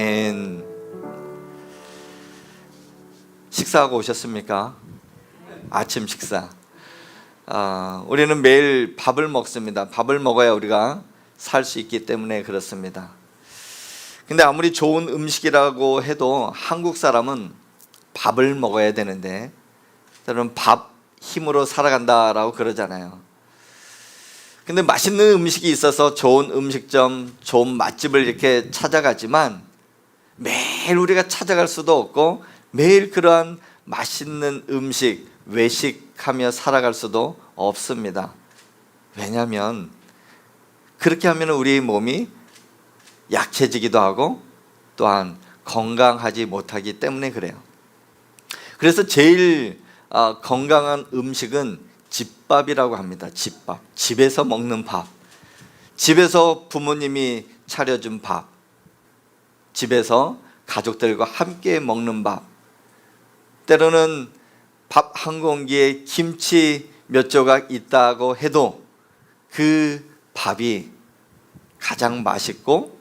아멘. 식사하고 오셨습니까? 아침 식사. 우리는 매일 밥을 먹습니다. 밥을 먹어야 우리가 살 수 있기 때문에 그렇습니다. 근데 아무리 좋은 음식이라고 해도 한국 사람은 밥을 먹어야 되는데 저는 밥 힘으로 살아간다라고 그러잖아요. 근데 맛있는 음식이 있어서 좋은 음식점, 좋은 맛집을 이렇게 찾아가지만 매일 우리가 찾아갈 수도 없고 매일 그러한 맛있는 음식, 외식하며 살아갈 수도 없습니다. 왜냐하면 그렇게 하면 우리 몸이 약해지기도 하고 또한 건강하지 못하기 때문에 그래요. 그래서 제일 건강한 음식은 집밥이라고 합니다. 집밥. 집에서 먹는 밥. 집에서 부모님이 차려준 밥. 집에서 가족들과 함께 먹는 밥. 때로는 밥 한 공기에 김치 몇 조각 있다고 해도 그 밥이 가장 맛있고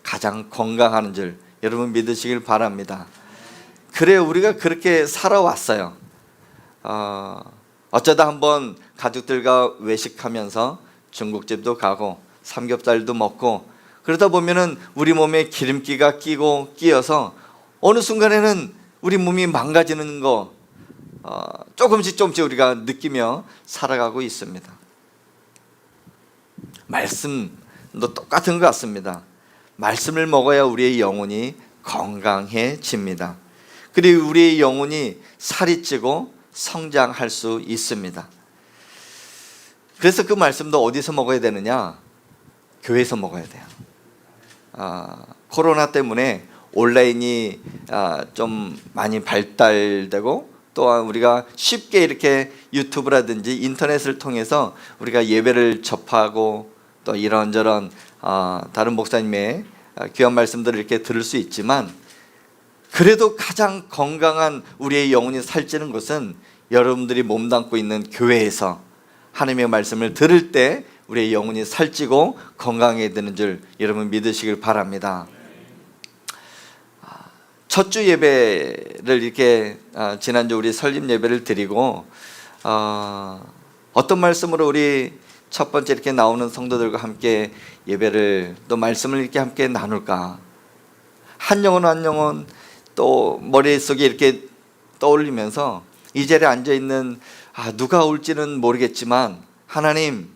가장 건강한 줄 여러분 믿으시길 바랍니다. 그래 우리가 그렇게 살아왔어요. 어쩌다 한번 가족들과 외식하면서 중국집도 가고 삼겹살도 먹고 그러다 보면은 우리 몸에 기름기가 끼어서 어느 순간에는 우리 몸이 망가지는 거 조금씩 우리가 느끼며 살아가고 있습니다. 말씀도 똑같은 것 같습니다. 말씀을 먹어야 우리의 영혼이 건강해집니다. 그리고 우리의 영혼이 살이 찌고 성장할 수 있습니다. 그래서 그 말씀도 어디서 먹어야 되느냐? 교회에서 먹어야 돼요. 코로나 때문에 온라인이 좀 많이 발달되고 또한 우리가 쉽게 이렇게 유튜브라든지 인터넷을 통해서 우리가 예배를 접하고 또 이런저런 다른 목사님의 귀한 말씀들을 이렇게 들을 수 있지만 그래도 가장 건강한 우리의 영혼이 살찌는 것은 여러분들이 몸담고 있는 교회에서 하나님의 말씀을 들을 때 우리의 영혼이 살찌고 건강해지는 줄 여러분 믿으시길 바랍니다. 첫 주 예배를 이렇게 지난주 우리 설립 예배를 드리고 어떤 말씀으로 우리 첫 번째 이렇게 나오는 성도들과 함께 예배를 또 말씀을 이렇게 함께 나눌까? 한 영혼 또 머릿속에 이렇게 떠올리면서 이 자리에 앉아 있는 누가 올지는 모르겠지만 하나님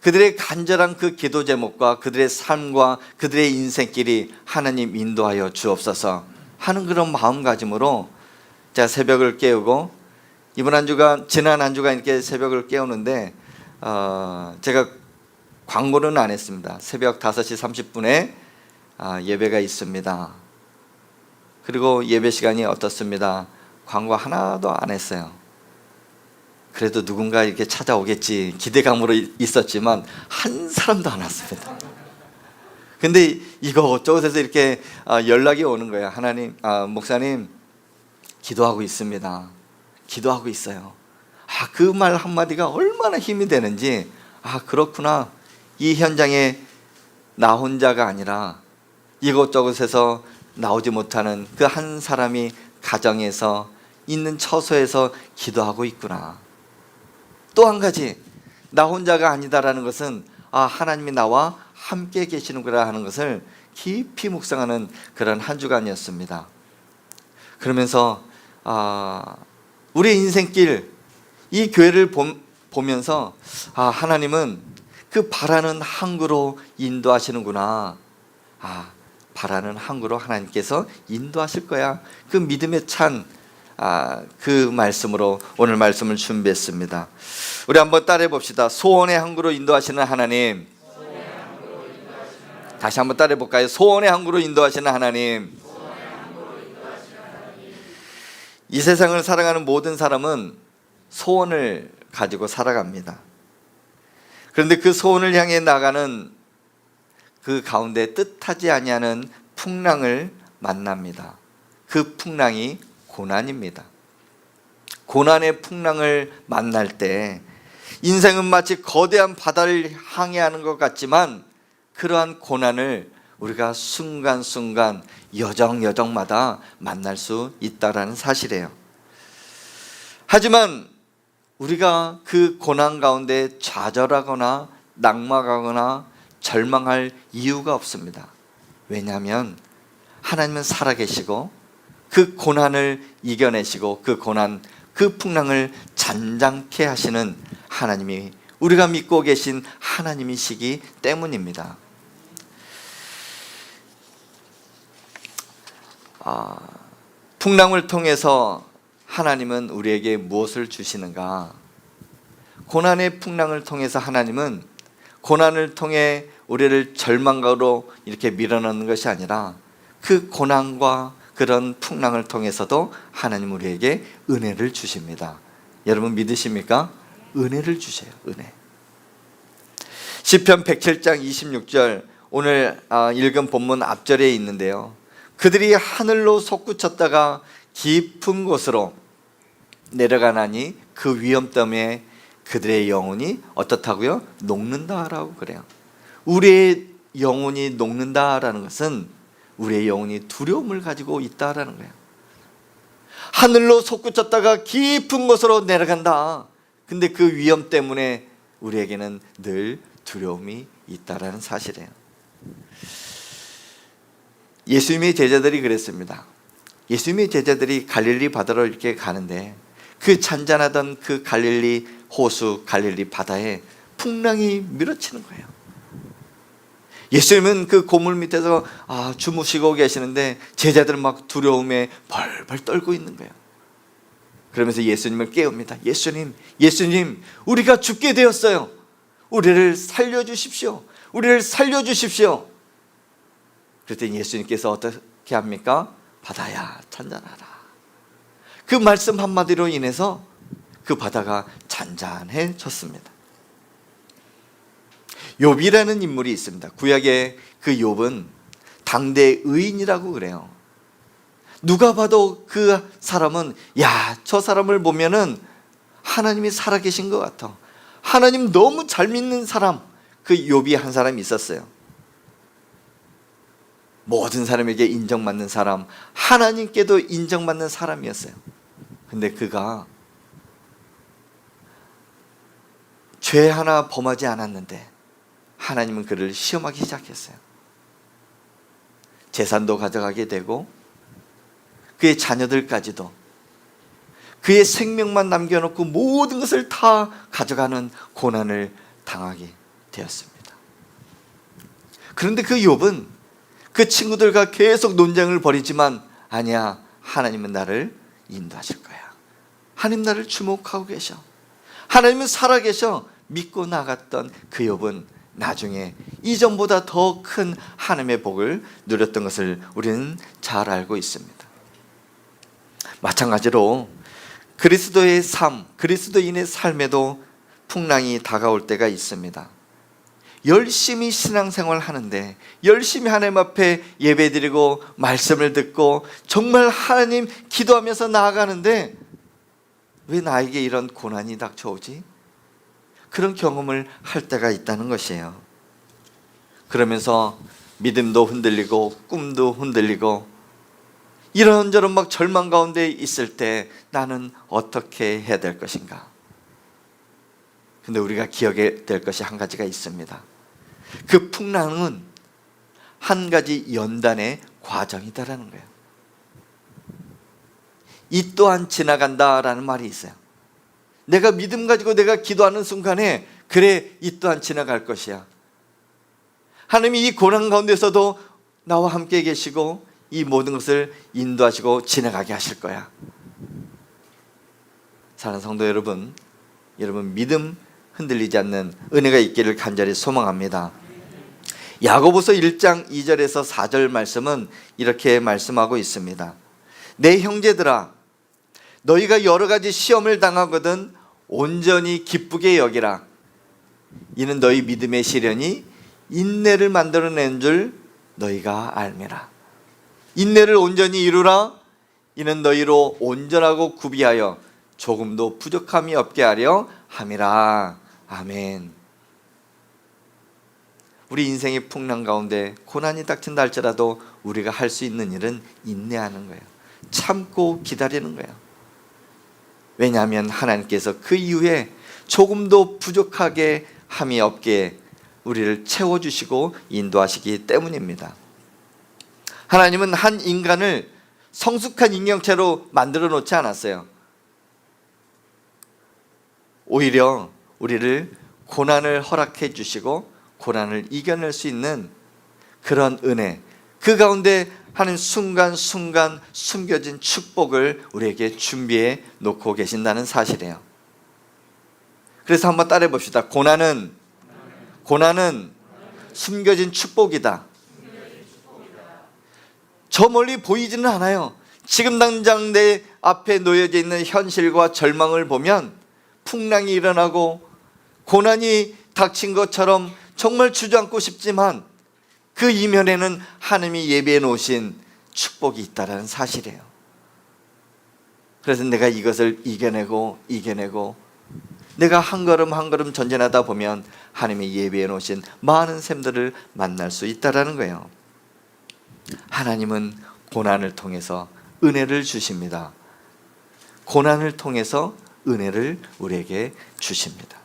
그들의 간절한 그 기도 제목과 그들의 삶과 그들의 인생길이 하나님 인도하여 주옵소서 하는 그런 마음가짐으로 제가 새벽을 깨우고 이번 한 주가 지난 한 주가 이렇게 새벽을 깨우는데 제가 광고는 안 했습니다. 새벽 5시 30분에 예배가 있습니다. 그리고 예배 시간이 어떻습니다. 광고 하나도 안 했어요. 그래도 누군가 이렇게 찾아오겠지 기대감으로 있었지만 한 사람도 안 왔습니다. 근데 이것저것에서 이렇게 연락이 오는 거예요. 하나님, 목사님 기도하고 있습니다. 기도하고 있어요. 그 말 한마디가 얼마나 힘이 되는지 그렇구나. 이 현장에 나 혼자가 아니라 이것저것에서 나오지 못하는 그 한 사람이 가정에서 있는 처소에서 기도하고 있구나. 또 한 가지 나 혼자가 아니다라는 것은 하나님이 나와 함께 계시는구나 하는 것을 깊이 묵상하는 그런 한 주간이었습니다. 그러면서 우리의 인생길 이 교회를 보면서 하나님은 그 바라는 항구로 인도하시는구나. 바라는 항구로 하나님께서 인도하실 거야. 그 믿음에 찬 그 말씀으로 오늘 말씀을 준비했습니다. 우리 한번 따라해 봅시다. 소원의 항구로 인도하시는 하나님. 다시 한번 따라해 볼까요? 소원의 항구로 인도하시는 하나님. 이 세상을 살아가는 모든 사람은 소원을 가지고 살아갑니다. 그런데 그 소원을 향해 나가는 그 가운데 뜻하지 아니하는 풍랑을 만납니다. 그 풍랑이 고난입니다. 고난의 풍랑을 만날 때 인생은 마치 거대한 바다를 항해하는 것 같지만 그러한 고난을 우리가 순간순간 여정마다 만날 수 있다라는 사실이에요. 하지만 우리가 그 고난 가운데 좌절하거나 낙망하거나 절망할 이유가 없습니다. 왜냐하면 하나님은 살아계시고 그 고난을 이겨내시고 그 고난, 그 풍랑을 잔잔케 하시는 하나님이, 우리가 믿고 계신 하나님이시기 때문입니다. 풍랑을 통해서 하나님은 우리에게 무엇을 주시는가? 고난의 풍랑을 통해서 하나님은 고난을 통해 우리를 절망으로 이렇게 밀어넣는 것이 아니라 그 고난과 그런 풍랑을 통해서도 하나님 우리에게 은혜를 주십니다. 여러분 믿으십니까? 은혜를 주세요. 은혜. 시편 107장 26절, 오늘 읽은 본문 앞절에 있는데요, 그들이 하늘로 솟구쳤다가 깊은 곳으로 내려가나니 그 위험 때문에 그들의 영혼이 어떻다고요? 녹는다라고 그래요. 우리의 영혼이 녹는다라는 것은 우리의 영혼이 두려움을 가지고 있다라는 거예요. 하늘로 솟구쳤다가 깊은 곳으로 내려간다. 근데 그 위험 때문에 우리에게는 늘 두려움이 있다라는 사실이에요. 예수님의 제자들이 그랬습니다. 예수님의 제자들이 갈릴리 바다로 이렇게 가는데 그 잔잔하던 그 갈릴리 호수, 갈릴리 바다에 풍랑이 밀어치는 거예요. 예수님은 그 고물 밑에서 주무시고 계시는데 제자들은 막 두려움에 벌벌 떨고 있는 거예요. 그러면서 예수님을 깨웁니다. 예수님, 우리가 죽게 되었어요. 우리를 살려주십시오. 우리를 살려주십시오. 그랬더니 예수님께서 어떻게 합니까? 바다야, 잔잔하라. 그 말씀 한마디로 인해서 그 바다가 잔잔해졌습니다. 욥이라는 인물이 있습니다. 구약의 그 욥은 당대 의인이라고 그래요. 누가 봐도 그 사람은, 저 사람을 보면은 하나님이 살아계신 것 같아. 하나님 너무 잘 믿는 사람, 그 욥이 한 사람이 있었어요. 모든 사람에게 인정받는 사람, 하나님께도 인정받는 사람이었어요. 근데 그가 죄 하나 범하지 않았는데 하나님은 그를 시험하기 시작했어요. 재산도 가져가게 되고 그의 자녀들까지도, 그의 생명만 남겨놓고 모든 것을 다 가져가는 고난을 당하게 되었습니다. 그런데 그 욥은 그 친구들과 계속 논쟁을 벌이지만, 아니야, 하나님은 나를 인도하실 거야. 하나님 나를 주목하고 계셔. 하나님은 살아계셔. 믿고 나갔던 그 욥은 나중에 이전보다 더 큰 하나님의 복을 누렸던 것을 우리는 잘 알고 있습니다. 마찬가지로 그리스도의 삶, 그리스도인의 삶에도 풍랑이 다가올 때가 있습니다. 열심히 신앙생활 하는데, 열심히 하나님 앞에 예배드리고 말씀을 듣고 정말 하나님 기도하면서 나아가는데 왜 나에게 이런 고난이 닥쳐오지? 그런 경험을 할 때가 있다는 것이에요. 그러면서 믿음도 흔들리고 꿈도 흔들리고 이런저런 막 절망 가운데 있을 때 나는 어떻게 해야 될 것인가? 근데 우리가 기억해야 될 것이 한 가지가 있습니다. 그 풍랑은 한 가지 연단의 과정이다라는 거예요. 이 또한 지나간다라는 말이 있어요. 내가 믿음 가지고 내가 기도하는 순간에, 그래, 이 또한 지나갈 것이야. 하나님이 이 고난 가운데서도 나와 함께 계시고 이 모든 것을 인도하시고 지나가게 하실 거야. 사랑하는 성도 여러분, 믿음 흔들리지 않는 은혜가 있기를 간절히 소망합니다. 야고보서 1장 2절에서 4절 말씀은 이렇게 말씀하고 있습니다. 내 형제들아, 너희가 여러 가지 시험을 당하거든 온전히 기쁘게 여기라. 이는 너희 믿음의 시련이 인내를 만들어낸 줄 너희가 알미라. 인내를 온전히 이루라. 이는 너희로 온전하고 구비하여 조금도 부족함이 없게 하려 함이라. 아멘. 우리 인생의 풍랑 가운데 고난이 닥친다 할지라도 우리가 할 수 있는 일은 인내하는 거예요. 참고 기다리는 거예요. 왜냐하면 하나님께서 그 이후에 조금도 부족하게 함이 없게 우리를 채워주시고 인도하시기 때문입니다. 하나님은 한 인간을 성숙한 인격체로 만들어 놓지 않았어요. 오히려 우리를 고난을 허락해 주시고 고난을 이겨낼 수 있는 그런 은혜, 그 가운데 하는 순간순간 숨겨진 축복을 우리에게 준비해 놓고 계신다는 사실이에요. 그래서 한번 따라해 봅시다. 고난은 숨겨진 축복이다. 저 멀리 보이지는 않아요. 지금 당장 내 앞에 놓여져 있는 현실과 절망을 보면 풍랑이 일어나고 고난이 닥친 것처럼 정말 주저앉고 싶지만 그 이면에는 하나님이 예비해 놓으신 축복이 있다는 사실이에요. 그래서 내가 이것을 이겨내고 내가 한 걸음 한 걸음 전진하다 보면 하나님이 예비해 놓으신 많은 샘들을 만날 수 있다는 거예요. 하나님은 고난을 통해서 은혜를 주십니다. 고난을 통해서 은혜를 우리에게 주십니다.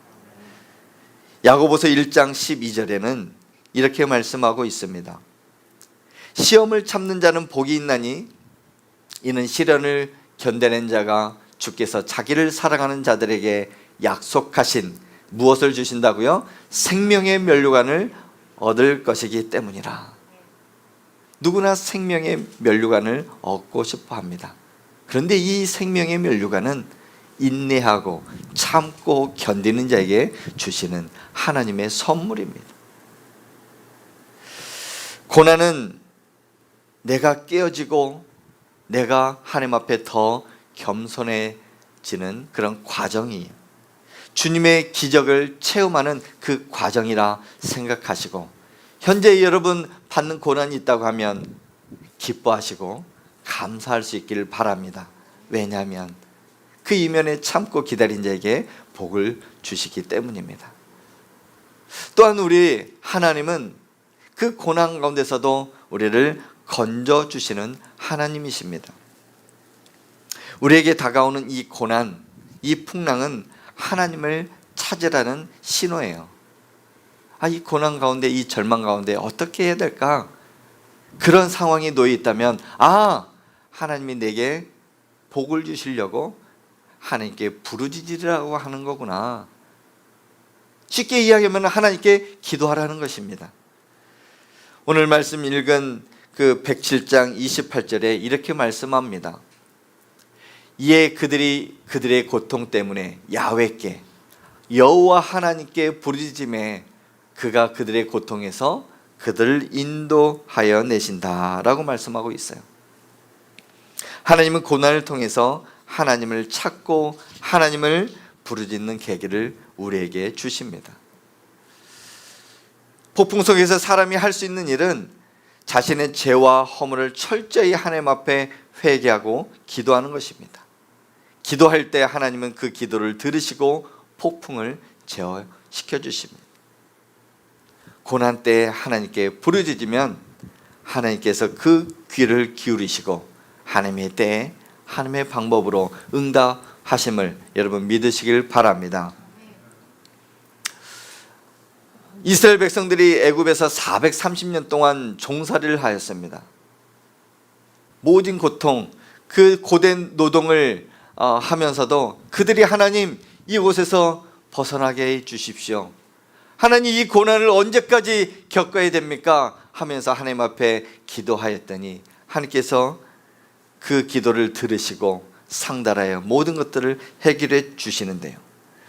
야고보서 1장 12절에는 이렇게 말씀하고 있습니다. 시험을 참는 자는 복이 있나니 이는 시련을 견뎌낸 자가 주께서 자기를 사랑하는 자들에게 약속하신 무엇을 주신다고요? 생명의 면류관을 얻을 것이기 때문이라. 누구나 생명의 면류관을 얻고 싶어 합니다. 그런데 이 생명의 면류관은 인내하고 참고 견디는 자에게 주시는 하나님의 선물입니다. 고난은 내가 깨어지고 내가 하나님 앞에 더 겸손해지는 그런 과정이에요. 주님의 기적을 체험하는 그 과정이라 생각하시고, 현재 여러분 받는 고난이 있다고 하면 기뻐하시고 감사할 수 있기를 바랍니다. 왜냐하면 그 이면에 참고 기다린 자에게 복을 주시기 때문입니다. 또한 우리 하나님은 그 고난 가운데서도 우리를 건져주시는 하나님이십니다. 우리에게 다가오는 이 고난, 이 풍랑은 하나님을 찾으라는 신호예요. 이 고난 가운데, 이 절망 가운데 어떻게 해야 될까? 그런 상황이 놓여 있다면 하나님이 내게 복을 주시려고 하나님께 부르짖으라고 하는 거구나. 쉽게 이야기하면 하나님께 기도하라는 것입니다. 오늘 말씀 읽은 그 107장 28절에 이렇게 말씀합니다. 이에 그들이 그들의 고통 때문에 야훼께 여호와 하나님께 부르짖음에 그가 그들의 고통에서 그들을 인도하여 내신다라고 말씀하고 있어요. 하나님은 고난을 통해서 하나님을 찾고 하나님을 부르짖는 계기를 우리에게 주십니다. 폭풍 속에서 사람이 할 수 있는 일은 자신의 죄와 허물을 철저히 하나님 앞에 회개하고 기도하는 것입니다. 기도할 때 하나님은 그 기도를 들으시고 폭풍을 제어시켜 주십니다. 고난 때 하나님께 부르짖으면 하나님께서 그 귀를 기울이시고 하나님의 때에 하나님의 방법으로 응답하심을 여러분 믿으시길 바랍니다. 이스라엘 백성들이 애굽에서 430년 동안 종살이를 하였습니다. 모진 고통, 그 고된 노동을 하면서도 그들이 하나님 이곳에서 벗어나게 해 주십시오. 하나님 이 고난을 언제까지 겪어야 됩니까? 하면서 하나님 앞에 기도하였더니 하나님께서 그 기도를 들으시고 상달하여 모든 것들을 해결해 주시는데요.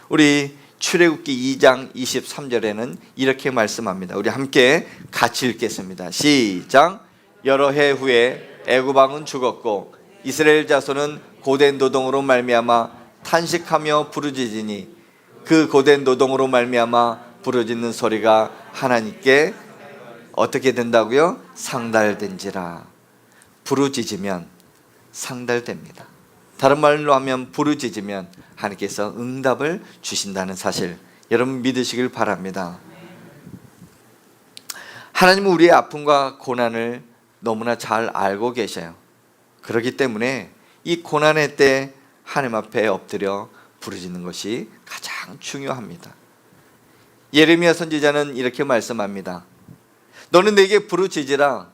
우리 출애굽기 2장 23절에는 이렇게 말씀합니다. 우리 함께 같이 읽겠습니다. 시작. 여러 해 후에 애굽 왕은 죽었고 이스라엘 자손은 고된 노동으로 말미암아 탄식하며 부르짖으니 그 고된 노동으로 말미암아 부르짖는 소리가 하나님께 어떻게 된다고요? 상달된지라. 부르짖으면 상달됩니다. 다른 말로 하면 부르짖으면 하나님께서 응답을 주신다는 사실 여러분 믿으시길 바랍니다. 하나님은 우리의 아픔과 고난을 너무나 잘 알고 계셔요. 그렇기 때문에 이 고난의 때 하나님 앞에 엎드려 부르짖는 것이 가장 중요합니다. 예레미야 선지자는 이렇게 말씀합니다. 너는 내게 부르짖으라.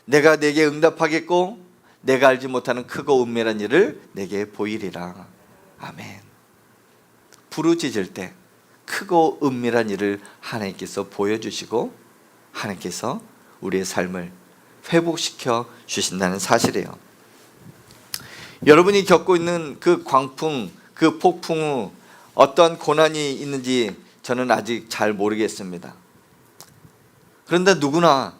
내가 내게 응답하겠고 내가 알지 못하는 크고 은밀한 일을 내게 보이리라. 아멘. 부르짖을 때 크고 은밀한 일을 하나님께서 보여주시고 하나님께서 우리의 삶을 회복시켜 주신다는 사실이에요. 여러분이 겪고 있는 그 광풍, 그 폭풍 후 어떤 고난이 있는지 저는 아직 잘 모르겠습니다. 그런데 누구나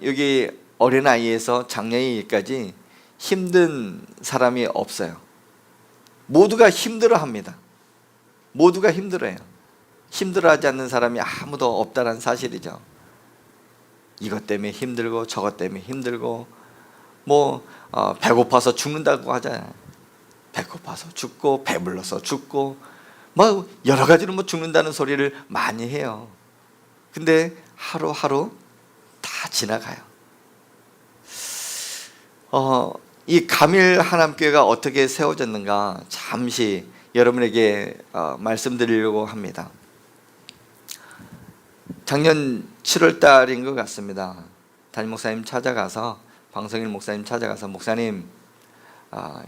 여기 어린아이에서 장년이까지 힘든 사람이 없어요. 모두가 힘들어합니다. 모두가 힘들어해요. 힘들어하지 않는 사람이 아무도 없다는 사실이죠. 이것 때문에 힘들고 저것 때문에 힘들고 배고파서 죽는다고 하잖아요. 배고파서 죽고 배불러서 죽고 여러 가지로 죽는다는 소리를 많이 해요. 근데 하루하루 다 지나가요. 이 감일 하남교회가 어떻게 세워졌는가 잠시 여러분에게 말씀드리려고 합니다. 작년 7월 달인 것 같습니다. 담임 목사님 찾아가서 방성일 목사님 찾아가서 목사님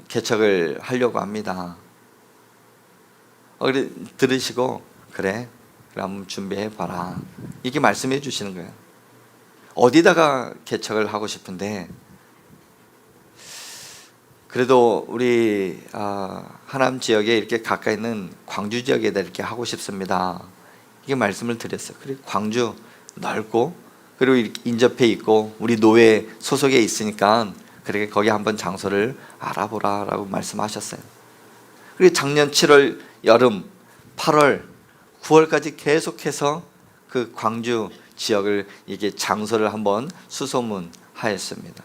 개척을 하려고 합니다. 들으시고 그래 그럼 준비해 봐라 이렇게 말씀해 주시는 거예요. 어디다가 개척을 하고 싶은데 그래도 우리 하남 지역에 이렇게 가까이 있는 광주 지역에다 이렇게 하고 싶습니다. 이게 말씀을 드렸어요. 그리고 광주 넓고 그리고 인접해 있고 우리 노회 소속에 있으니까 그렇게 거기 한번 장소를 알아보라라고 말씀하셨어요. 그리고 작년 7월 여름 8월 9월까지 계속해서 그 광주 지역을 이게 장소를 한번 수소문하였습니다.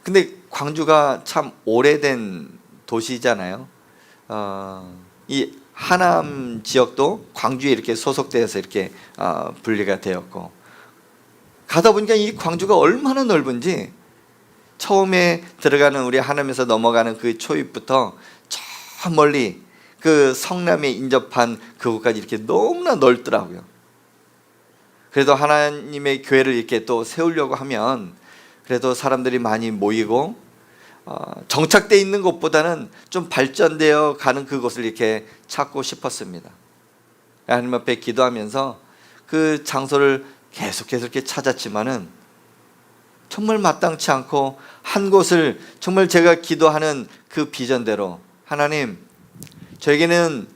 근데 광주가 참 오래된 도시잖아요. 이 하남 지역도 광주에 이렇게 소속되어서 이렇게 분리가 되었고 가다 보니까 이 광주가 얼마나 넓은지 처음에 들어가는 우리 하남에서 넘어가는 그 초입부터 저 멀리 그 성남에 인접한 그곳까지 이렇게 너무나 넓더라고요. 그래도 하나님의 교회를 이렇게 또 세우려고 하면 그래도 사람들이 많이 모이고 정착되어 있는 곳보다는 좀 발전되어 가는 그곳을 이렇게 찾고 싶었습니다. 하나님 앞에 기도하면서 그 장소를 계속해서 이렇게 찾았지만은 정말 마땅치 않고 한 곳을 정말 제가 기도하는 그 비전대로 하나님 저에게는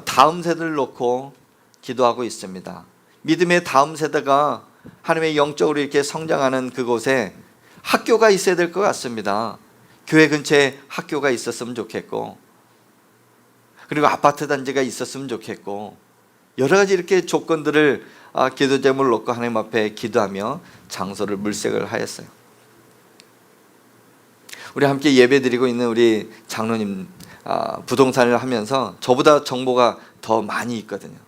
다음 세대를 놓고 기도하고 있습니다. 믿음의 다음 세대가 하나님의 영적으로 이렇게 성장하는 그곳에 학교가 있어야 될 것 같습니다. 교회 근처에 학교가 있었으면 좋겠고 그리고 아파트 단지가 있었으면 좋겠고 여러 가지 이렇게 조건들을 기도 제목을 놓고 하나님 앞에 기도하며 장소를 물색을 하였어요. 우리 함께 예배 드리고 있는 우리 장로님 부동산을 하면서 저보다 정보가 더 많이 있거든요.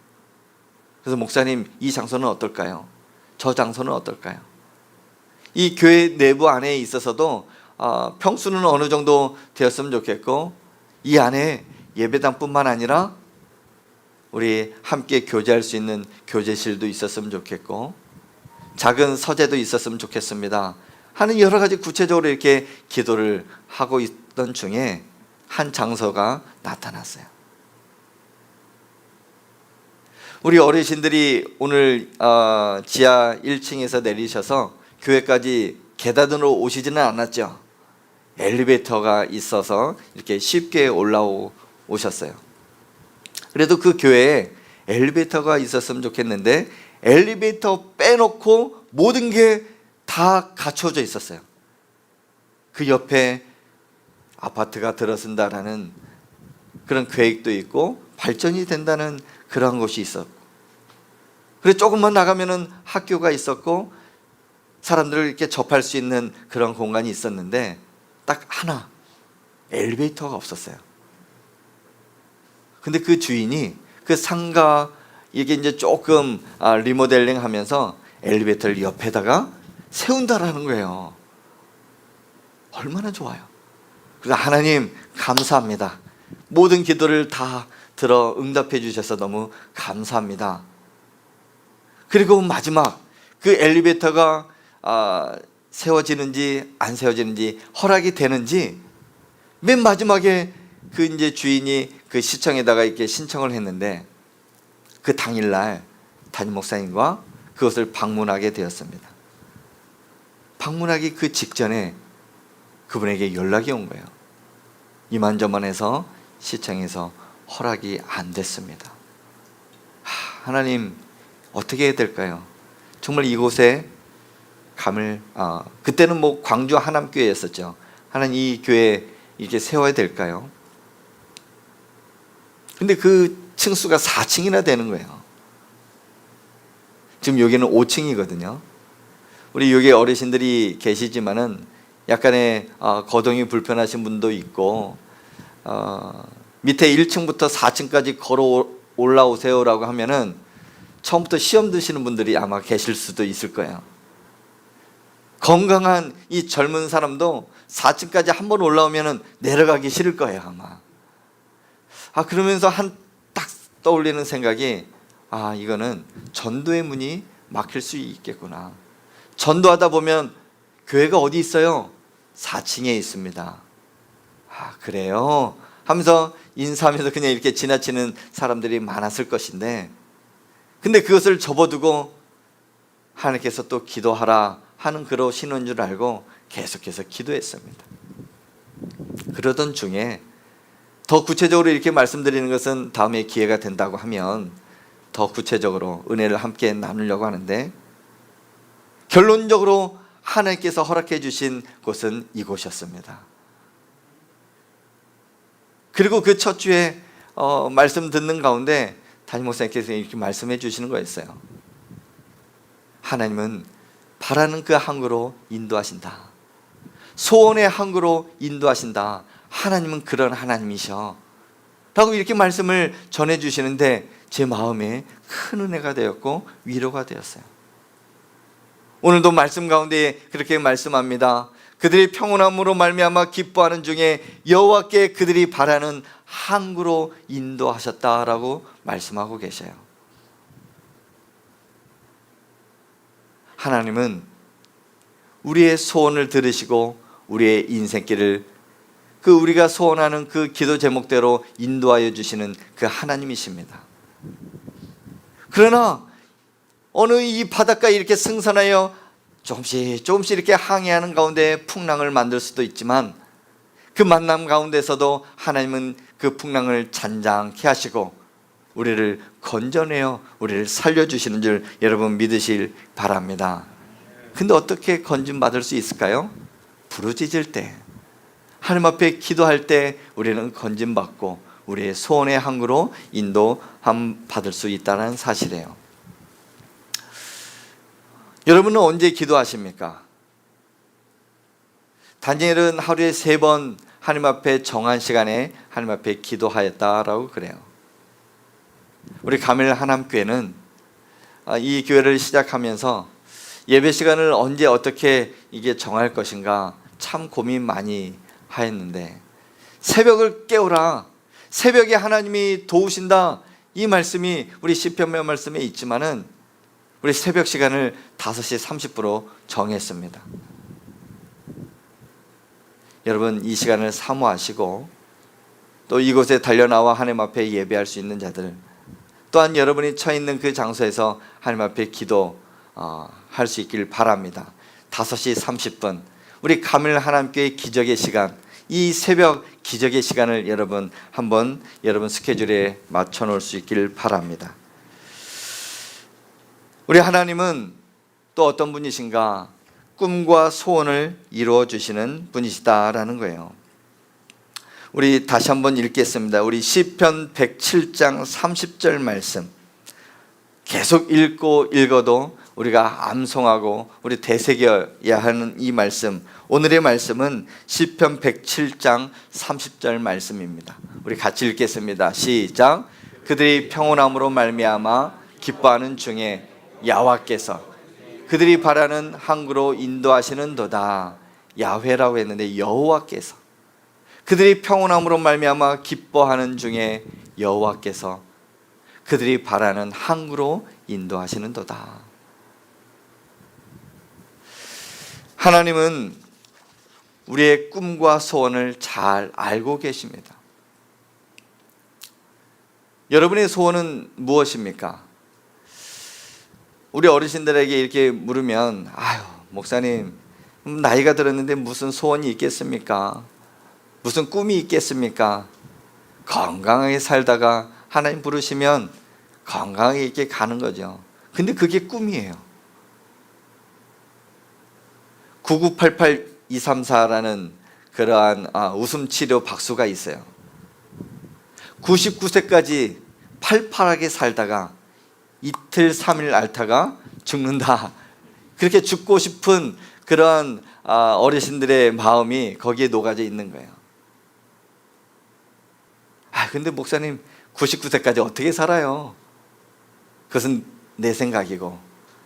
그래서 목사님 이 장소는 어떨까요? 저 장소는 어떨까요? 이 교회 내부 안에 있어서도 평수는 어느 정도 되었으면 좋겠고 이 안에 예배당뿐만 아니라 우리 함께 교제할 수 있는 교제실도 있었으면 좋겠고 작은 서재도 있었으면 좋겠습니다 하는 여러 가지 구체적으로 이렇게 기도를 하고 있던 중에 한 장소가 나타났어요. 우리 어르신들이 오늘 지하 1층에서 내리셔서 교회까지 계단으로 오시지는 않았죠. 엘리베이터가 있어서 이렇게 쉽게 올라오셨어요. 그래도 그 교회에 엘리베이터가 있었으면 좋겠는데 엘리베이터 빼놓고 모든 게 다 갖춰져 있었어요. 그 옆에 아파트가 들어선다라는 그런 계획도 있고 발전이 된다는 그런 곳이 있었고 그래서 조금만 나가면은 학교가 있었고 사람들을 이렇게 접할 수 있는 그런 공간이 있었는데 딱 하나 엘리베이터가 없었어요. 근데 그 주인이 그 상가 이게 이제 조금 리모델링 하면서 엘리베이터를 옆에다가 세운다라는 거예요. 얼마나 좋아요. 그래서 하나님 감사합니다. 모든 기도를 다 들어 응답해 주셔서 너무 감사합니다. 그리고 마지막 그 엘리베이터가 세워지는지 안 세워지는지 허락이 되는지 맨 마지막에 그 이제 주인이 그 시청에다가 이렇게 신청을 했는데 그 당일날 담임 목사님과 그것을 방문하게 되었습니다. 방문하기 그 직전에 그분에게 연락이 온 거예요. 이만저만해서 시청에서 허락이 안 됐습니다. 하나님 어떻게 해야 될까요? 정말 이곳에 감을 그때는 뭐 광주 하남교회였었죠. 하나님 이 교회 이렇게 세워야 될까요? 근데 그 층수가 4층이나 되는 거예요. 지금 여기는 5층이거든요. 우리 여기 어르신들이 계시지만은 약간의 거동이 불편하신 분도 있고 밑에 1층부터 4층까지 걸어 올라오세요라고 하면은 처음부터 시험 드시는 분들이 아마 계실 수도 있을 거예요. 건강한 이 젊은 사람도 4층까지 한 번 올라오면은 내려가기 싫을 거예요 아마. 그러면서 딱 떠올리는 생각이 이거는 전도의 문이 막힐 수 있겠구나. 전도하다 보면 교회가 어디 있어요? 4층에 있습니다. 그래요? 하면서 인사하면서 그냥 이렇게 지나치는 사람들이 많았을 것인데, 근데 그것을 접어두고 하나님께서 또 기도하라 하는 그러시는 줄 알고 계속해서 기도했습니다. 그러던 중에 더 구체적으로 이렇게 말씀드리는 것은 다음에 기회가 된다고 하면 더 구체적으로 은혜를 함께 나누려고 하는데, 결론적으로 하나님께서 허락해 주신 곳은 이곳이었습니다. 그리고 그 첫 주에 말씀 듣는 가운데 담임 목사님께서 이렇게 말씀해 주시는 거였어요. 하나님은 바라는 그 항구로 인도하신다. 소원의 항구로 인도하신다. 하나님은 그런 하나님이셔 라고 이렇게 말씀을 전해 주시는데 제 마음에 큰 은혜가 되었고 위로가 되었어요. 오늘도 말씀 가운데 그렇게 말씀합니다. 그들이 평온함으로 말미암아 기뻐하는 중에 여호와께 그들이 바라는 항구로 인도하셨다라고 말씀하고 계셔요. 하나님은 우리의 소원을 들으시고 우리의 인생길을 우리가 소원하는 그 기도 제목대로 인도하여 주시는 그 하나님이십니다. 그러나 어느 이 바닷가에 이렇게 승선하여 조금씩 이렇게 항해하는 가운데 풍랑을 만들 수도 있지만 그 만남 가운데서도 하나님은 그 풍랑을 잔잔케 하시고 우리를 건져내어 우리를 살려주시는 줄 여러분 믿으실 바랍니다. 근데 어떻게 건짐받을 수 있을까요? 부르짖을 때, 하나님 앞에 기도할 때 우리는 건짐받고 우리의 소원의 항구로 인도함 받을 수 있다는 사실이에요. 여러분은 언제 기도하십니까? 다니엘은 하루에 3번 하나님 앞에 정한 시간에 하나님 앞에 기도하였다라고 그래요. 우리 가밀 하남교회는 이 교회를 시작하면서 예배 시간을 언제 어떻게 이게 정할 것인가 참 고민 많이 하였는데, 새벽을 깨우라, 새벽에 하나님이 도우신다, 이 말씀이 우리 시편의 말씀에 있지만은 우리 새벽 시간을 5시 30분으로 정했습니다. 여러분 이 시간을 사모하시고 또 이곳에 달려나와 하나님 앞에 예배할 수 있는 자들, 또한 여러분이 처해 있는 그 장소에서 하나님 앞에 기도할 수 있길 바랍니다. 5시 30분 우리 가밀 하나님께 기적의 시간, 이 새벽 기적의 시간을 여러분 한번 여러분 스케줄에 맞춰 놓을 수 있길 바랍니다. 우리 하나님은 또 어떤 분이신가? 꿈과 소원을 이루어 주시는 분이시다라는 거예요. 우리 다시 한번 읽겠습니다. 우리 시편 107장 30절 말씀 계속 읽어도 우리가 암송하고 우리 되새겨야 하는 이 말씀, 오늘의 말씀은 시편 107장 30절 말씀입니다. 우리 같이 읽겠습니다. 시작. 그들이 평온함으로 말미암아 기뻐하는 중에 야훼께서 그들이 바라는 항구로 인도하시는도다. 야훼라고 했는데 여호와께서 그들이 평온함으로 말미암아 기뻐하는 중에 여호와께서 그들이 바라는 항구로 인도하시는도다. 하나님은 우리의 꿈과 소원을 잘 알고 계십니다. 여러분의 소원은 무엇입니까? 우리 어르신들에게 이렇게 물으면 아유 목사님 나이가 들었는데 무슨 소원이 있겠습니까? 무슨 꿈이 있겠습니까? 건강하게 살다가 하나님 부르시면 건강하게 이렇게 가는 거죠. 근데 그게 꿈이에요. 9988234라는 그러한 웃음치료 박수가 있어요. 99세까지 팔팔하게 살다가 이틀 3일 앓다가 죽는다. 그렇게 죽고 싶은 그런 어르신들의 마음이 거기에 녹아져 있는 거예요. 근데 목사님 99세까지 어떻게 살아요? 그것은 내 생각이고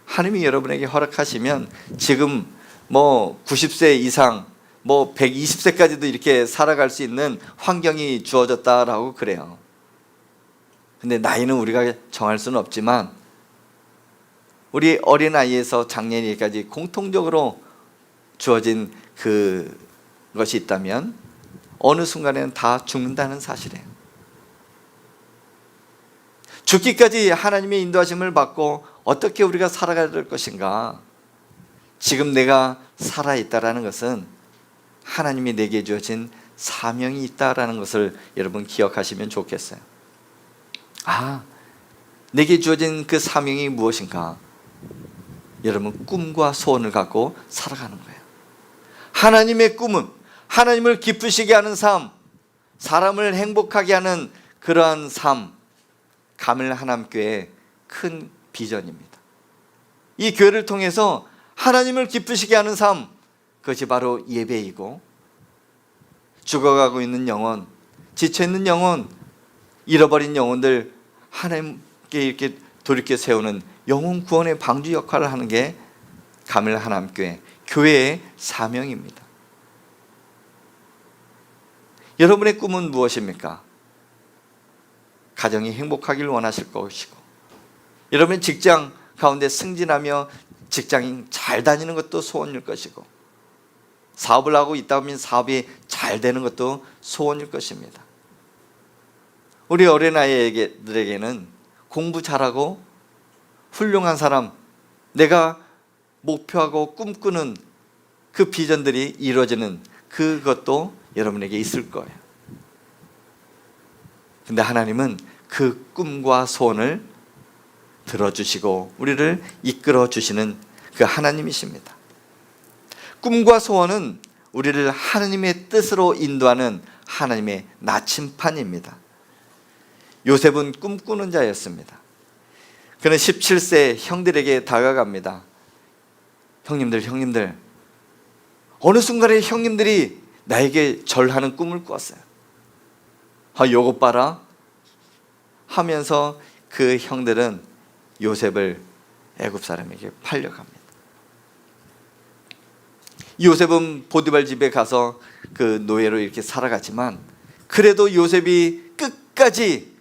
하나님이 여러분에게 허락하시면 지금 90세 이상 120세까지도 이렇게 살아갈 수 있는 환경이 주어졌다라고 그래요. 근데 나이는 우리가 정할 수는 없지만 우리 어린아이에서 장년이까지 공통적으로 주어진 그것이 있다면 어느 순간에는 다 죽는다는 사실이에요. 죽기까지 하나님의 인도하심을 받고 어떻게 우리가 살아가야 될 것인가? 지금 내가 살아있다라는 것은 하나님이 내게 주어진 사명이 있다라는 것을 여러분 기억하시면 좋겠어요. 내게 주어진 그 사명이 무엇인가? 여러분 꿈과 소원을 갖고 살아가는 거예요. 하나님의 꿈은 하나님을 기쁘시게 하는 삶, 사람을 행복하게 하는 그러한 삶, 가밀 하남교회의 큰 비전입니다. 이 교회를 통해서 하나님을 기쁘시게 하는 삶, 그것이 바로 예배이고 죽어가고 있는 영혼, 지쳐있는 영혼, 잃어버린 영혼들 하나님께 이렇게 돌이켜 세우는 영혼 구원의 방주 역할을 하는 게 가밀 하남교회, 교회의 사명입니다. 여러분의 꿈은 무엇입니까? 가정이 행복하길 원하실 것이고 여러분의 직장 가운데 승진하며 직장인 잘 다니는 것도 소원일 것이고 사업을 하고 있다 보면 사업이 잘 되는 것도 소원일 것입니다. 우리 어린아이들에게는 공부 잘하고 훌륭한 사람, 내가 목표하고 꿈꾸는 그 비전들이 이루어지는 그것도 여러분에게 있을 거예요. 근데 하나님은 그 꿈과 소원을 들어주시고 우리를 이끌어 주시는 그 하나님이십니다. 꿈과 소원은 우리를 하나님의 뜻으로 인도하는 하나님의 나침판입니다. 요셉은 꿈꾸는 자였습니다. 그는 17세 형들에게 다가갑니다. 형님들 어느 순간에 형님들이 나에게 절하는 꿈을 꾸었어요. 요것 봐라 하면서 그 형들은 요셉을 애굽 사람에게 팔려갑니다. 요셉은 보디발 집에 가서 그 노예로 이렇게 살아갔지만 그래도 요셉이 끝까지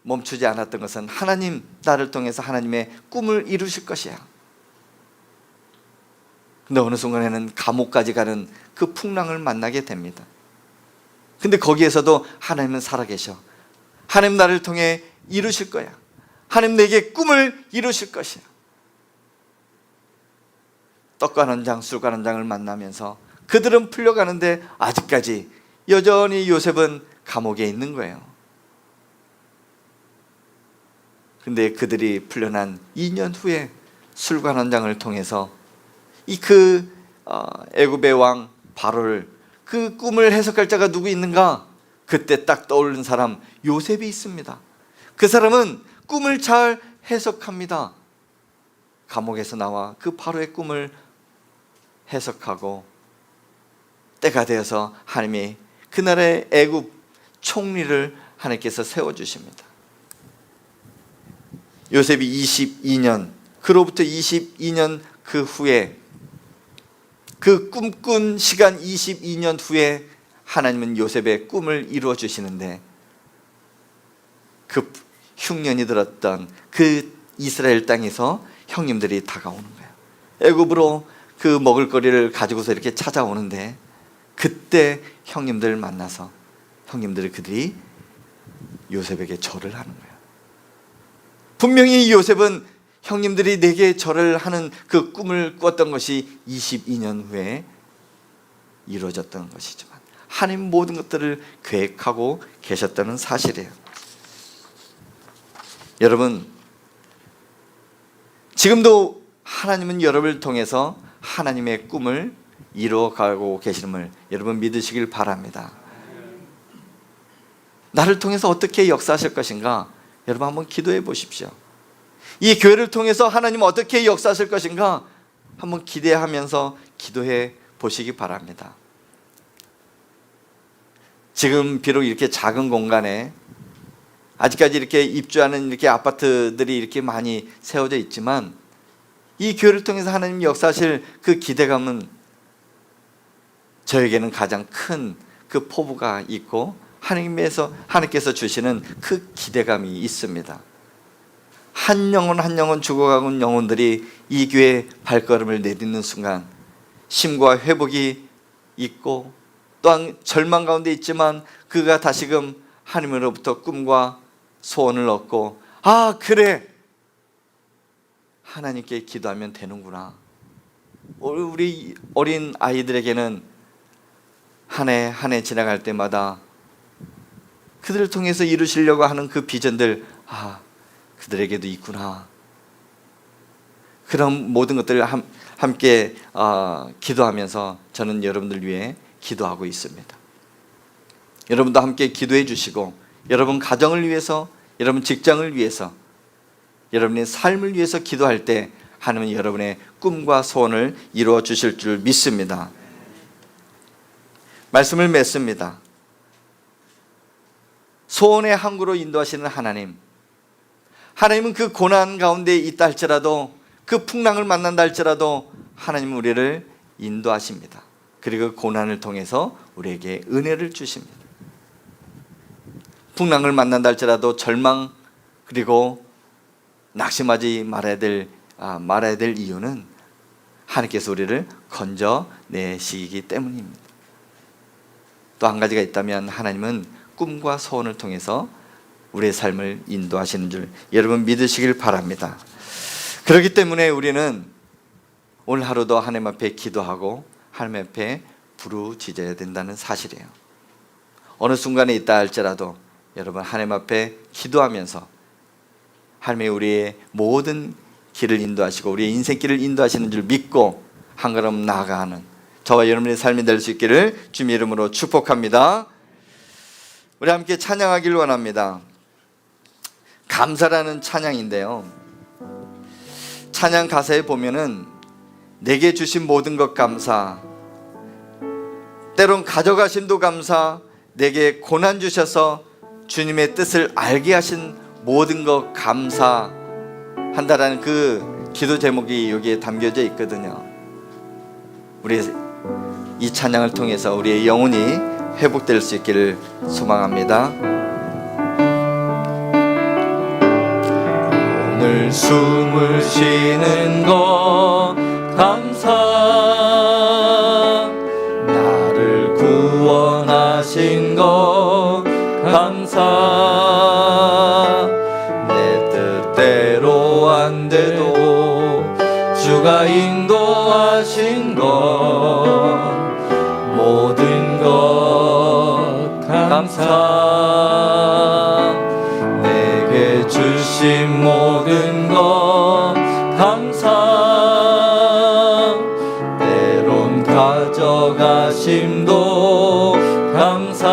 멈추지 않았던 것은 하나님, 나를 통해서 하나님의 꿈을 이루실 것이야. 근데 어느 순간에는 감옥까지 가는 그 풍랑을 만나게 됩니다. 근데 거기에서도 하나님은 살아계셔. 하나님 나를 통해 이루실 거야. 하나님 내게 꿈을 이루실 것이야. 떡과 한장, 술과 한 장을 만나면서 그들은 풀려가는데 아직까지 여전히 요셉은 감옥에 있는 거예요. 근데 그들이 풀려난 2년 후에 술관 한 장을 통해서 애굽의 왕 바로를 그 꿈을 해석할 자가 누구 있는가? 그때 딱 떠오르는 사람 요셉이 있습니다. 그 사람은 꿈을 잘 해석합니다. 감옥에서 나와 그 바로의 꿈을 해석하고 때가 되어서 하나님이 그날의 애굽 총리를 하나님께서 세워주십니다. 요셉이 22년, 그로부터 22년 그 후에, 그 꿈꾼 시간 22년 후에 하나님은 요셉의 꿈을 이루어 주시는데, 그 흉년이 들었던 그 이스라엘 땅에서 형님들이 다가오는 거예요. 애굽으로 그 먹을거리를 가지고서 이렇게 찾아오는데, 그때 형님들을 만나서 그들이 요셉에게 절을 하는 거예요. 분명히 요셉은 형님들이 내게 절을 하는 그 꿈을 꾸었던 것이 22년 후에 이루어졌던 것이지만 하나님 모든 것들을 계획하고 계셨다는 사실이에요. 여러분, 지금도 하나님은 여러분을 통해서 하나님의 꿈을 이루어가고 계심을 여러분 믿으시길 바랍니다. 나를 통해서 어떻게 역사하실 것인가? 여러분 한번 기도해 보십시오. 이 교회를 통해서 하나님 어떻게 역사하실 것인가? 한번 기대하면서 기도해 보시기 바랍니다. 지금 비록 이렇게 작은 공간에 아직까지 이렇게 입주하는 이렇게 아파트들이 이렇게 많이 세워져 있지만, 이 교회를 통해서 하나님 역사하실 그 기대감은 저에게는 가장 큰 그 포부가 있고, 하나님께서 주시는 그 기대감이 있습니다. 한 영혼 죽어가는 영혼들이 이 교회에 발걸음을 내딛는 순간 심과 회복이 있고, 또한 절망 가운데 있지만 그가 다시금 하나님으로부터 꿈과 소원을 얻고, 아 그래, 하나님께 기도하면 되는구나. 우리 어린 아이들에게는 한 해 한 해 지나갈 때마다 그들을 통해서 이루시려고 하는 그 비전들, 그들에게도 있구나. 그런 모든 것들을 함께 기도하면서 저는 여러분들 위해 기도하고 있습니다. 여러분도 함께 기도해 주시고, 여러분 가정을 위해서, 여러분 직장을 위해서, 여러분의 삶을 위해서 기도할 때 하나님은 여러분의 꿈과 소원을 이루어 주실 줄 믿습니다. 말씀을 맺습니다. 소원의 항구로 인도하시는 하나님은 그 고난 가운데 있다 할지라도, 그 풍랑을 만난다 할지라도 하나님은 우리를 인도하십니다. 그리고 고난을 통해서 우리에게 은혜를 주십니다. 풍랑을 만난다 할지라도 절망, 그리고 낙심하지 말아야 될 이유는 하나님께서 우리를 건져내시기 때문입니다. 또 한 가지가 있다면, 하나님은 꿈과 소원을 통해서 우리의 삶을 인도하시는 줄 여러분 믿으시길 바랍니다. 그렇기 때문에 우리는 오늘 하루도 하나님 앞에 기도하고 하나님 앞에 부르짖어야 된다는 사실이에요. 어느 순간에 있다 할지라도 여러분 하나님 앞에 기도하면서 하나님이 우리의 모든 길을 인도하시고 우리의 인생길을 인도하시는 줄 믿고 한 걸음 나아가는 저와 여러분의 삶이 될 수 있기를 주님의 이름으로 축복합니다. 우리 함께 찬양하길 원합니다. 감사라는 찬양인데요, 찬양 가사에 보면은 내게 주신 모든 것 감사, 때론 가져가심도 감사, 내게 고난 주셔서 주님의 뜻을 알게 하신 모든 것 감사한다라는 그 기도 제목이 여기에 담겨져 있거든요. 우리 이 찬양을 통해서 우리의 영혼이 회복될 수 있기를 소망합니다. 오늘 숨을 쉬는 것 감사, 나를 구원하신 것 감사, 내 뜻대로 안 돼도 주가 인도하신 것 모든 것 감사, 내게 주신 모든 것 감사, 때론 가져가심도 감사,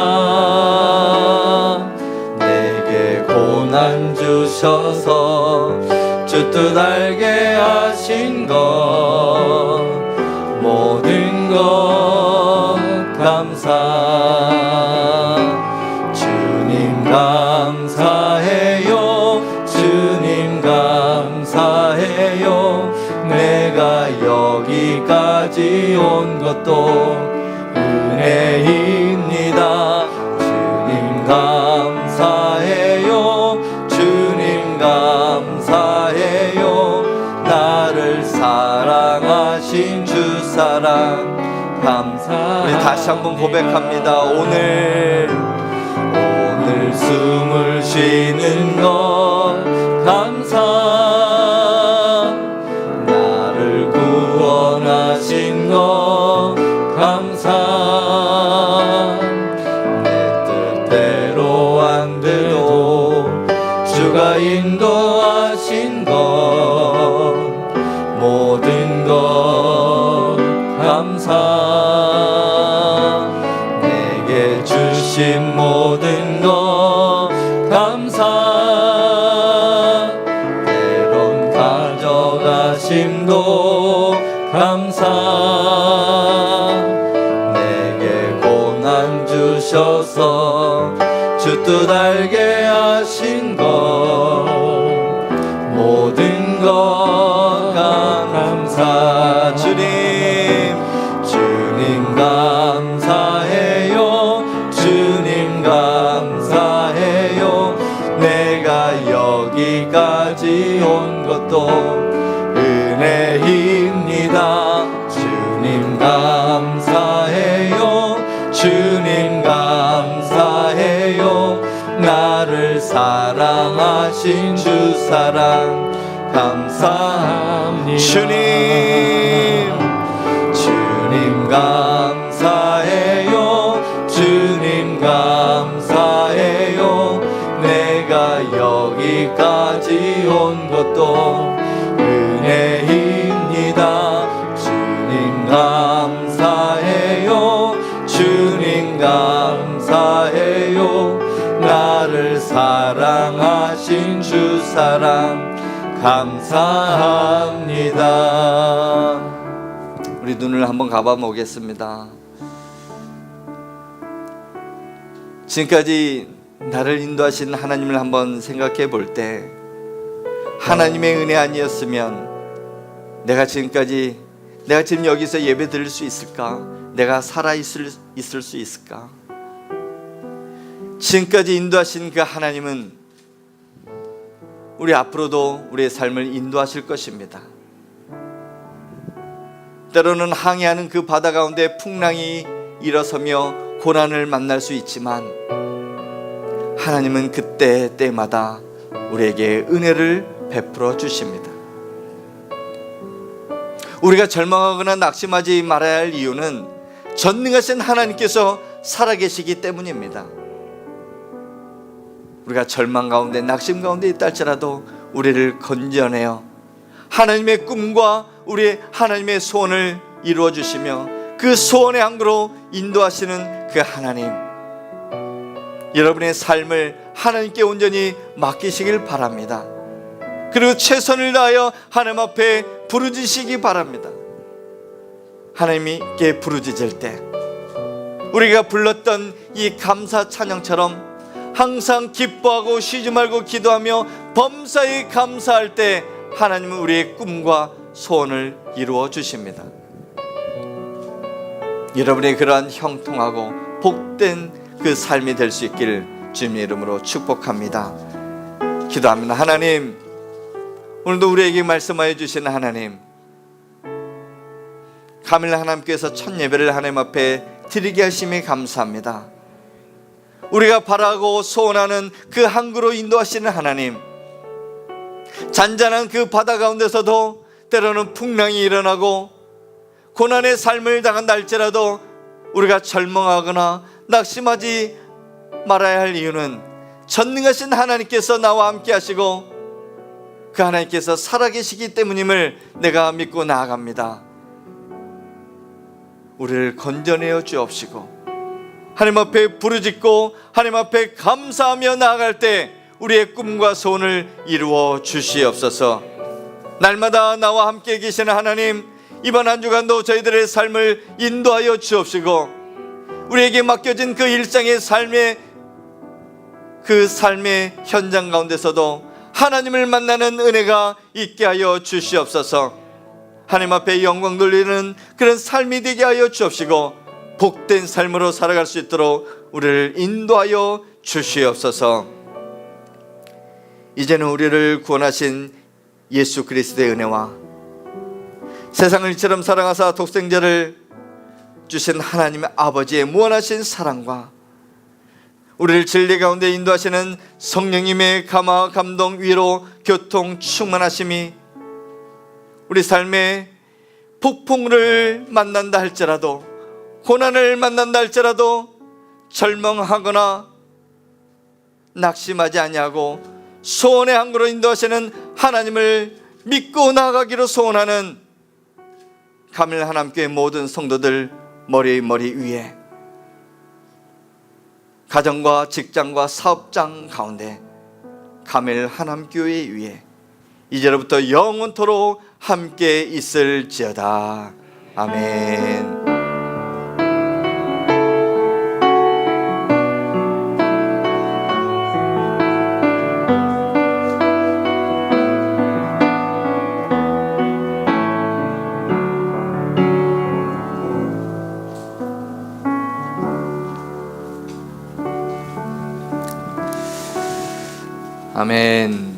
내게 고난 주셔서 주 뜻 알게 하신 것 모든 것 감사, 주님 감사해요, 주님 감사해요. 여기까지 온 것도 은혜입니다. 주님 감사해요. 주님 감사해요. 나를 사랑하신 주 사랑 감사해요. 우리 다시 한번 고백합니다. 오늘 숨을 쉬는 것 감사. 나를 구원하신 것 감사. 내 뜻대로 안 돼도 주가 인도하신 것 모든 것 감사. 내게 주신 모든 것 감사. 때론 가져가심도 감사. 내게 고난 주셔서 주 뜻 알게 하신 것 모든 것 감사. 주님 감사해요. 주님 감사해요. 내가 여기까지 온 것도 은혜입니다. 주님 감사해요. 주님 감사해요. 나를 사랑하신 주 사랑 감사합니다. 주님 감사해요. 주님 감사해요. 내가 여기까지 온 것도 은혜입니다. 주님 감사해요. 주님 감사해요. 나를 사랑하신 주 사랑 감사합니다. 우리 눈을 한번 감아 보겠습니다. 지금까지 나를 인도하신 하나님을 한번 생각해 볼 때 하나님의 은혜 아니었으면 내가 지금 여기서 예배 드릴 수 있을까? 내가 살아있을 수 있을까? 지금까지 인도하신 그 하나님은 우리 앞으로도 우리의 삶을 인도하실 것입니다. 때로는 항해하는 그 바다 가운데 풍랑이 일어서며 고난을 만날 수 있지만 하나님은 그때 때마다 우리에게 은혜를 베풀어 주십니다. 우리가 절망하거나 낙심하지 말아야 할 이유는 전능하신 하나님께서 살아계시기 때문입니다. 우리가 절망 가운데 낙심 가운데 있다 할지라도 우리를 건져내어 하나님의 꿈과 우리 하나님의 소원을 이루어 주시며 그 소원의 항구로 인도하시는 그 하나님, 여러분의 삶을 하나님께 온전히 맡기시길 바랍니다. 그리고 최선을 다하여 하나님 앞에 부르짖으시기 바랍니다. 하나님께 부르짖을 때 우리가 불렀던 이 감사 찬양처럼 항상 기뻐하고 쉬지 말고 기도하며 범사에 감사할 때 하나님은 우리의 꿈과 소원을 이루어 주십니다. 여러분의 그러한 형통하고 복된 그 삶이 될 수 있기를 주님의 이름으로 축복합니다. 기도합니다. 하나님, 오늘도 우리에게 말씀하여 주시는 하나님, 감일 하나님께서 첫 예배를 하나님 앞에 드리게 하심에 감사합니다. 우리가 바라고 소원하는 그 항구로 인도하시는 하나님, 잔잔한 그 바다 가운데서도 때로는 풍랑이 일어나고 고난의 삶을 당한다 할지라도 우리가 절망하거나 낙심하지 말아야 할 이유는 전능하신 하나님께서 나와 함께 하시고 그 하나님께서 살아계시기 때문임을 내가 믿고 나아갑니다. 우리를 건져내어 주옵시고 하나님 앞에 부르짖고 하나님 앞에 감사하며 나아갈 때 우리의 꿈과 소원을 이루어 주시옵소서. 날마다 나와 함께 계시는 하나님, 이번 한 주간도 저희들의 삶을 인도하여 주옵시고 우리에게 맡겨진 그 일상의 삶의 현장 가운데서도 하나님을 만나는 은혜가 있게 하여 주시옵소서. 하나님 앞에 영광 돌리는 그런 삶이 되게 하여 주옵시고, 복된 삶으로 살아갈 수 있도록 우리를 인도하여 주시옵소서. 이제는 우리를 구원하신 예수 그리스도의 은혜와 세상을 이처럼 사랑하사 독생자를 주신 하나님의 아버지의 무한하신 사랑과 우리를 진리 가운데 인도하시는 성령님의 감화, 감동, 위로, 교통, 충만하심이 우리 삶에 폭풍을 만난다 할지라도, 고난을 만난다 할지라도 절망하거나 낙심하지 아니하고 소원의 항구로 인도하시는 하나님을 믿고 나아가기로 소원하는 가밀 하남교회 모든 성도들 머리 위에, 가정과 직장과 사업장 가운데 가밀 하남교회 위에 이제로부터 영원토록 함께 있을지어다. 아멘. 아멘.